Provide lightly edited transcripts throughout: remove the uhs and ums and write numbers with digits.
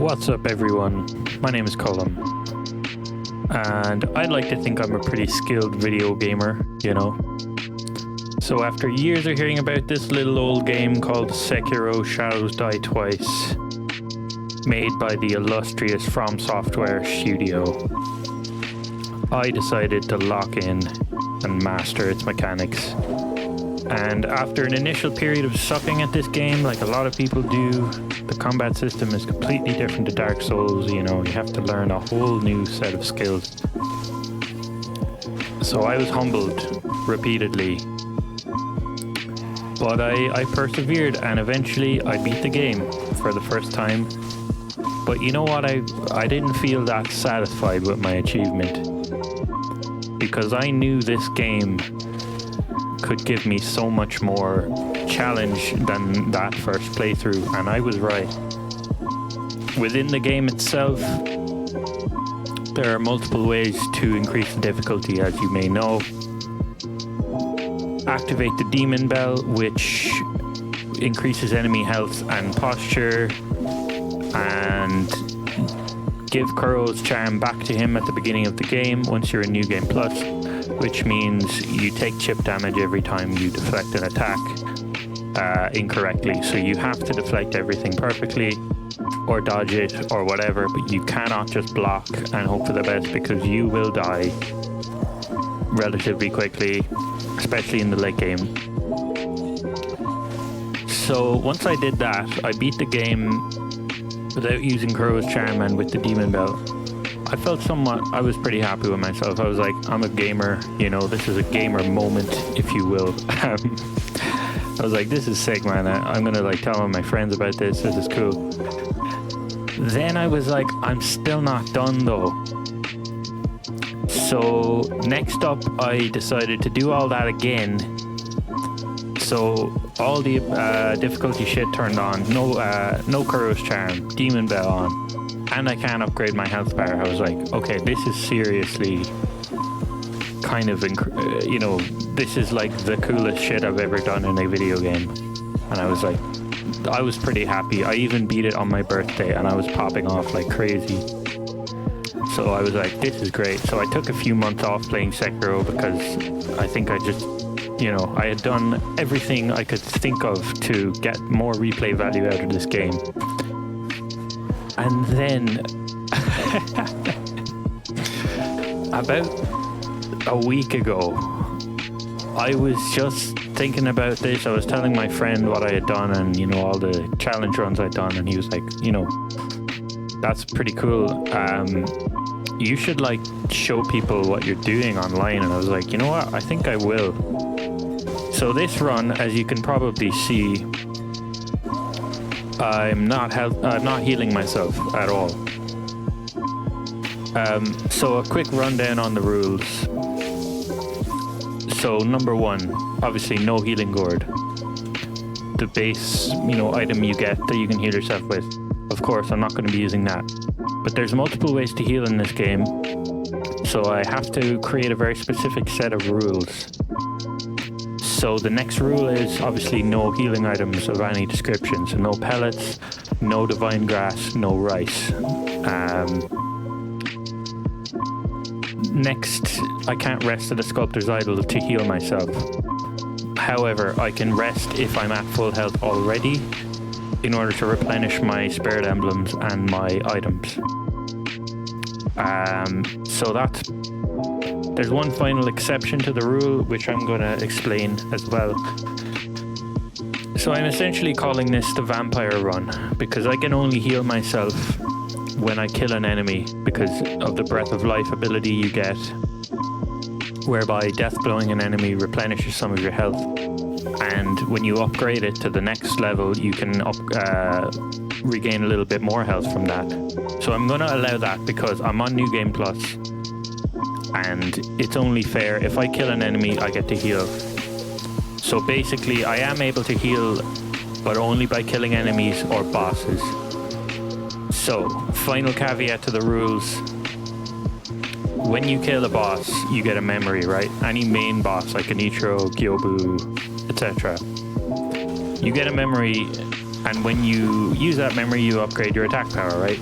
What's up, everyone? My name is Colin, and I'd like to think I'm a pretty skilled video gamer, you know. So after years of hearing about this little old game called Sekiro Shadows Die Twice, made by the illustrious From Software studio, I decided to lock in and master its mechanics. And after an initial period of sucking at this game, like a lot of people do, the combat system is completely different to Dark Souls. You know, you have to learn a whole new set of skills. So I was humbled repeatedly, but I persevered, and eventually I beat the game for the first time. But you know what, I didn't feel that satisfied with my achievement, because I knew this game could give me so much more challenge than that first playthrough, and I was right. Within the game itself, there are multiple ways to increase the difficulty, as you may know. Activate the demon bell, which increases enemy health and posture, and give Kuro's charm back to him at the beginning of the game once you're in New Game Plus, which means you take chip damage every time you deflect an attack incorrectly. So you have to deflect everything perfectly or dodge it or whatever, but you cannot just block and hope for the best, because you will die relatively quickly, especially in the late game. So once I did that, I beat the game without using Kuro's charm and with the demon bell. I felt I was pretty happy with myself. I was like, I'm a gamer, you know, this is a gamer moment, if you will. I was like, this is sick, man. I'm gonna like tell all my friends about this is cool. Then I was like, I'm still not done though. So next up, I decided to do all that again. So all the difficulty shit turned on, no Kuro's charm, demon bell on, and I can't upgrade my health bar. I was like, okay, this is seriously kind of, you know, this is like the coolest shit I've ever done in a video game. And I was like, I was pretty happy. I even beat it on my birthday, and I was popping off like crazy. So I was like, this is great. So I took a few months off playing Sekiro, because I think I just, you know, I had done everything I could think of to get more replay value out of this game. And then about a week ago, I was just thinking about this. I was telling my friend what I had done and, you know, all the challenge runs I'd done, and he was like, you know, that's pretty cool. You should like show people what you're doing online. And I was like, you know what, I think I will. So this run, as you can probably see, I'm not healing myself at all. So a quick rundown on the rules. So number one, obviously no healing gourd. The base, you know, item you get that you can heal yourself with. Of course, I'm not going to be using that. But there's multiple ways to heal in this game, so I have to create a very specific set of rules. So the next rule is obviously no healing items of any description. So no pellets, no divine grass, no rice. Next, I can't rest at a sculptor's idol to heal myself. However, I can rest if I'm at full health already, in order to replenish my spirit emblems and my items. So there's one final exception to the rule, which I'm going to explain as well. So I'm essentially calling this the vampire run, because I can only heal myself when I kill an enemy because of the breath of life ability you get, whereby death blowing an enemy replenishes some of your health. And when you upgrade it to the next level, you can regain a little bit more health from that. So I'm going to allow that because I'm on New Game Plus, and it's only fair. If I kill an enemy, I get to heal. So basically, I am able to heal, but only by killing enemies or bosses. So, final caveat to the rules. When you kill a boss, you get a memory, right? Any main boss, like Anichiro, Gyobu, etc. You get a memory, And when you use that memory, you upgrade your attack power, right?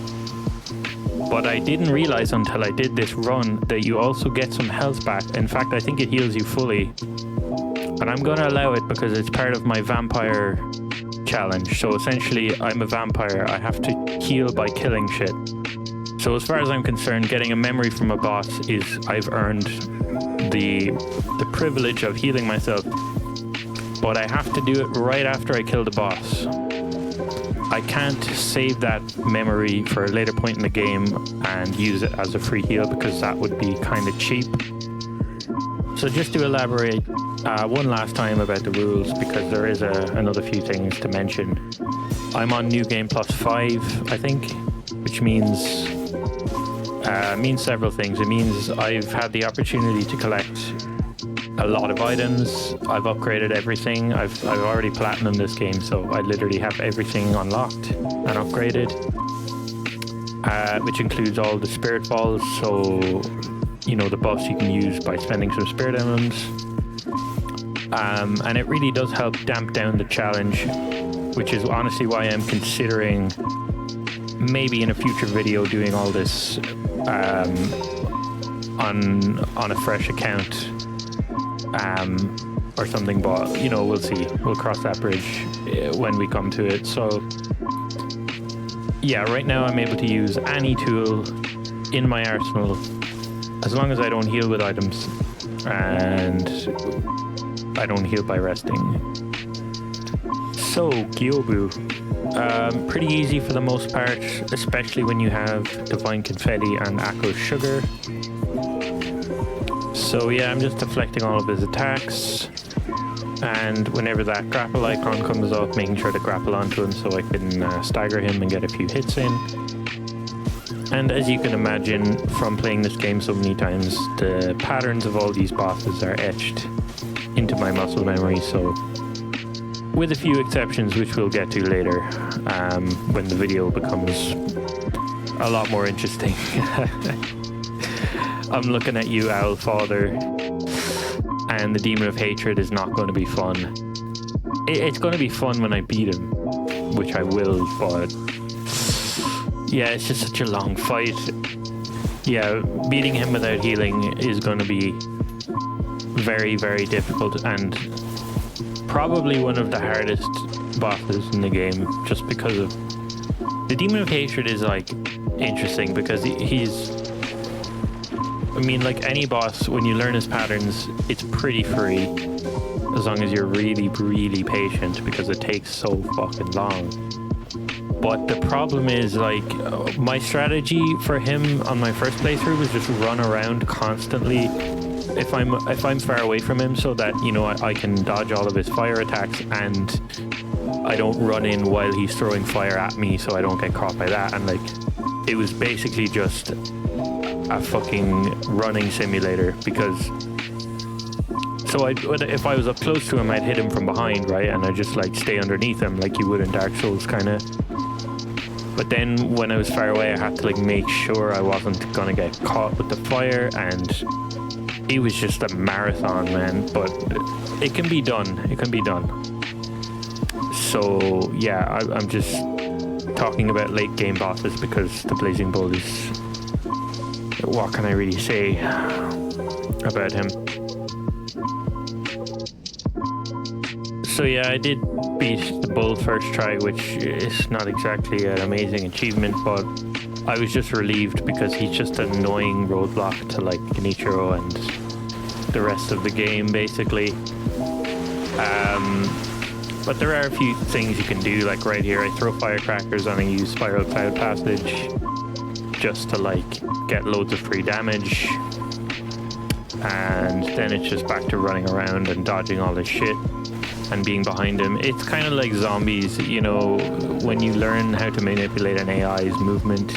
But I didn't realize until I did this run that you also get some health back. In fact, I think it heals you fully. And I'm going to allow it because it's part of my vampire challenge. So essentially, I'm a vampire. I have to heal by killing shit. So as far as I'm concerned, getting a memory from a boss is I've earned the privilege of healing myself. But I have to do it right after I kill the boss. I can't save that memory for a later point in the game and use it as a free heal because that would be kind of cheap. So just to elaborate one last time about the rules, because there is another few things to mention. I'm on New Game Plus 5, I think, which means several things. It means I've had the opportunity to collect a lot of items. I've upgraded everything. I've already platinumed this game, so I literally have everything unlocked and upgraded, which includes all the spirit balls. So, you know, the buffs you can use by spending some spirit emblems. And it really does help damp down the challenge, which is honestly why I'm considering maybe in a future video doing all this on a fresh account. Or something, but you know, we'll see. We'll cross that bridge when we come to it. So yeah, right now I'm able to use any tool in my arsenal as long as I don't heal with items and I don't heal by resting. So Gyobu, pretty easy for the most part, especially when you have Divine Confetti and Akko's Sugar. So yeah, I'm just deflecting all of his attacks, and whenever that grapple icon comes up, making sure to grapple onto him so I can stagger him and get a few hits in. And as you can imagine from playing this game so many times, the patterns of all these bosses are etched into my muscle memory, so with a few exceptions which we'll get to later when the video becomes a lot more interesting. I'm looking at you, Owl Father, and the Demon of Hatred is not going to be fun. It's going to be fun when I beat him, which I will, but yeah, it's just such a long fight. Yeah, beating him without healing is going to be very, very difficult, and probably one of the hardest bosses in the game, just because of... The Demon of Hatred is, like, interesting, because he's... I mean, like any boss, when you learn his patterns, it's pretty free, as long as you're really, really patient, because it takes so fucking long. But the problem is, like, my strategy for him on my first playthrough was just run around constantly if I'm far away from him, so that, you know, I can dodge all of his fire attacks and I don't run in while he's throwing fire at me, so I don't get caught by that. And like, it was basically just a fucking running simulator, because if I was up close to him, I'd hit him from behind, right, and I'd just like stay underneath him like you would in Dark Souls, kind of. But then when I was far away, I had to like make sure I wasn't gonna get caught with the fire, and it was just a marathon, man. But it can be done. It can be done. So yeah, I'm just talking about late game bosses because the Blazing Bull is... What can I really say about him? So yeah, I did beat the bull first try, which is not exactly an amazing achievement, but I was just relieved because he's just an annoying roadblock to like Genichiro and the rest of the game, basically. But there are a few things you can do, like right here, I throw firecrackers and I use Spiral Cloud Passage just to like get loads of free damage, and then it's just back to running around and dodging all this shit and being behind him. It's kind of like zombies, you know, when you learn how to manipulate an AI's movement,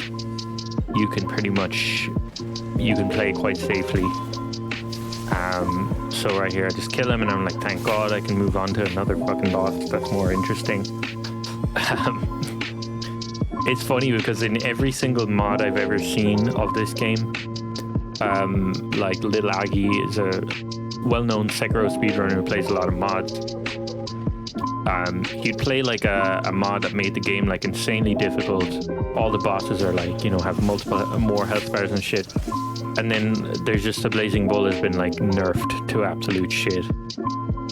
you can play quite safely. So right here I just kill him and I'm like, thank God I can move on to another fucking boss that's more interesting. It's funny because in every single mod I've ever seen of this game, like Little Aggie is a well-known Sekiro speedrunner who plays a lot of mods. You'd play like a mod that made the game like insanely difficult. All the bosses are like, you know, have more health bars and shit. And then there's just the Blazing Bull has been like nerfed to absolute shit.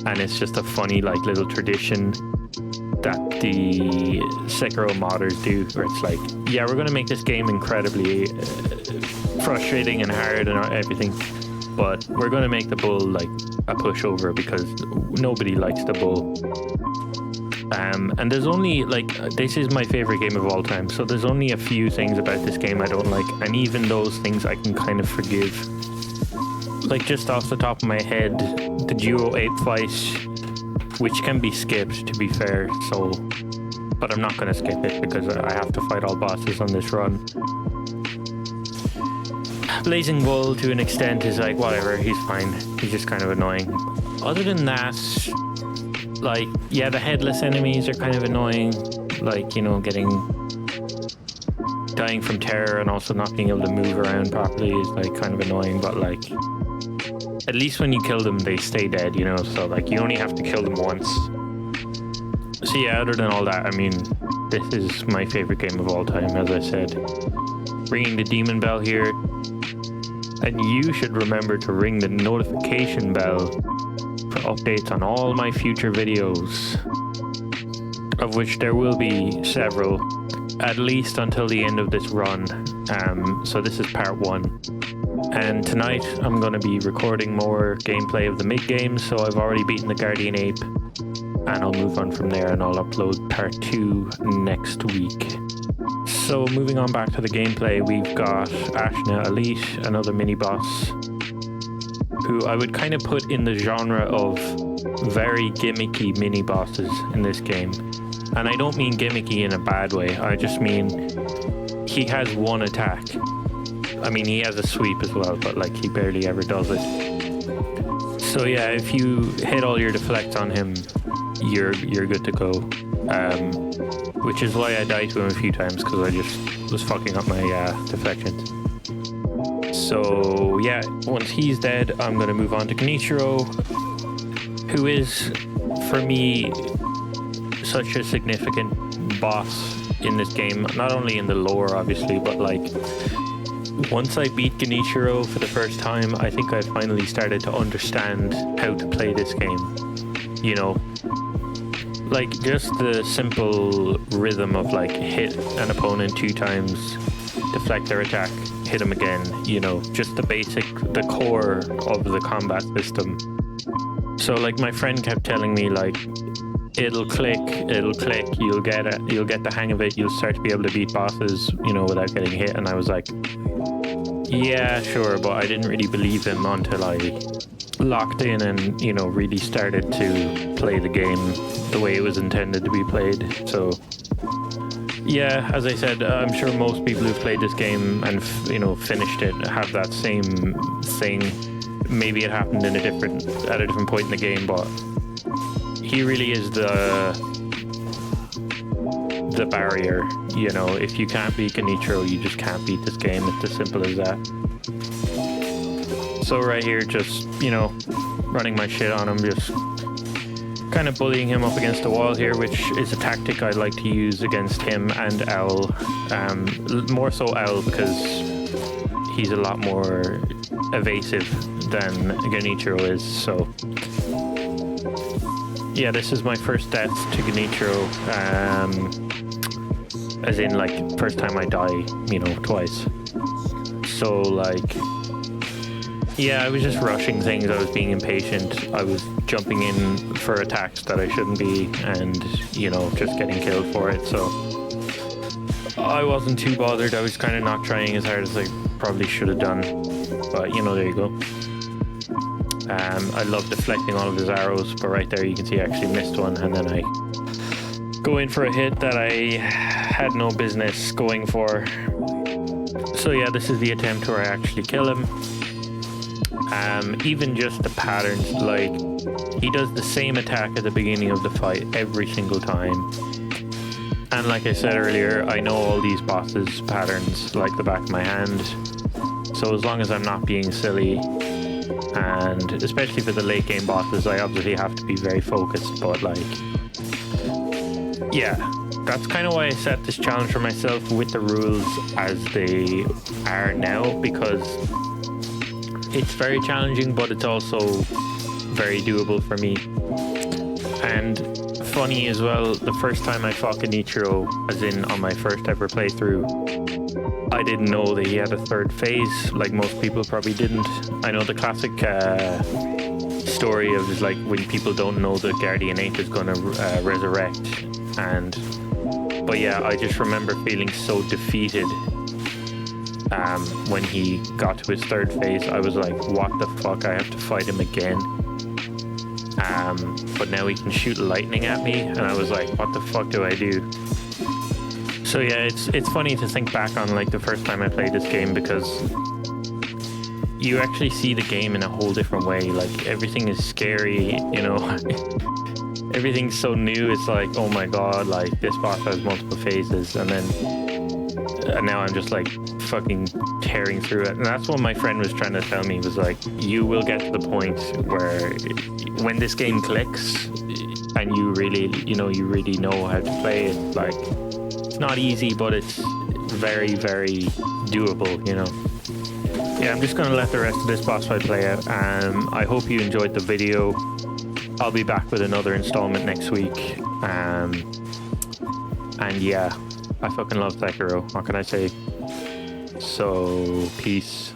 And it's just a funny like little tradition that the Sekiro modders do, where it's like, yeah, we're going to make this game incredibly frustrating and hard and everything, but we're going to make the bull like a pushover because nobody likes the bull. And there's only like, this is my favorite game of all time, so there's only a few things about this game I don't like, and even those things I can kind of forgive. Like, just off the top of my head, the duo ape fight, which can be skipped, to be fair, so, but I'm not going to skip it because I have to fight all bosses on this run. Blazing Bull, to an extent, is like, whatever, he's fine. He's just kind of annoying. Other than that, like, yeah, the headless enemies are kind of annoying. Like, you know, dying from terror and also not being able to move around properly is, like, kind of annoying, but, like, at least when you kill them, they stay dead, you know, so, like, you only have to kill them once. So, yeah, other than all that, I mean, this is my favorite game of all time, as I said. Ringing the demon bell here. And you should remember to ring the notification bell for updates on all my future videos, of which there will be several, at least until the end of this run. So this is part 1. And tonight I'm going to be recording more gameplay of the mid-games, so I've already beaten the Guardian Ape, and I'll move on from there and I'll upload part 2 next week. So moving on back to the gameplay, we've got Ashna Elite, another mini-boss, who I would kind of put in the genre of very gimmicky mini-bosses in this game. And I don't mean gimmicky in a bad way, I just mean he has one attack. I mean, he has a sweep as well, but like he barely ever does it. So yeah, if you hit all your deflects on him, you're good to go. Which is why I died to him a few times, because I just was fucking up my deflections. So yeah, once he's dead, I'm going to move on to Genichiro, who is, for me, such a significant boss in this game. Not only in the lore, obviously, but like, once I beat Genichiro for the first time, I think I finally started to understand how to play this game. You know, like just the simple rhythm of like hit an opponent 2 times, deflect their attack, hit them again, you know, just the core of the combat system. So like my friend kept telling me like, it'll click, you'll get the hang of it, you'll start to be able to beat bosses, you know, without getting hit. And I was like, yeah, sure, but I didn't really believe him until I locked in and, you know, really started to play the game the way it was intended to be played. So yeah, as I said, I'm sure most people who've played this game and you know, finished it have that same thing. Maybe it happened at a different point in the game, but he really is the barrier. You know, if you can't beat Genichiro, you just can't beat this game. It's as simple as that. So right here, just, you know, running my shit on him, just kind of bullying him up against the wall here, which is a tactic I like to use against him and Owl. More so Owl, because he's a lot more evasive than Genichiro is. So yeah, this is my first death to Genichiro, as in like first time I die, you know, twice. So like, yeah, I was just rushing things, I was being impatient, I was jumping in for attacks that I shouldn't be, and, you know, just getting killed for it, so I wasn't too bothered. I was kind of not trying as hard as I probably should have done, but, you know, there you go. I love deflecting all of his arrows, but right there you can see I actually missed one, and then I go in for a hit that I had no business going for. So yeah, this is the attempt where I actually kill him. Even just the patterns, like, he does the same attack at the beginning of the fight every single time. And like I said earlier, I know all these bosses' patterns like the back of my hand. So as long as I'm not being silly, and especially for the late game bosses, I obviously have to be very focused, but like, Yeah, that's kind of why I set this challenge for myself with the rules as they are now, because it's very challenging, but it's also very doable for me. And funny as well, the first time I fought Genichiro, as in on my first ever playthrough, I didn't know that he had a third phase, like most people probably didn't. I know the classic story of just like when people don't know the Guardian Ape is going to resurrect, but yeah, I just remember feeling so defeated when he got to his third phase. I was like, what the fuck, I have to fight him again. But now he can shoot lightning at me, and I was like, what the fuck do I do? So yeah, it's funny to think back on like the first time I played this game, because you actually see the game in a whole different way. Like everything is scary, you know. Everything's so new. It's like, oh my god, like this boss has multiple phases, and now I'm just like fucking tearing through it. And that's what my friend was trying to tell me, was like, you will get to the point where when this game clicks and you really know how to play it, like it's not easy, but it's very, very doable, you know. Yeah, I'm just gonna let the rest of this boss fight play out. I hope you enjoyed the video. I'll be back with another installment next week. And yeah, I fucking love Sekiro. What can I say? So, peace.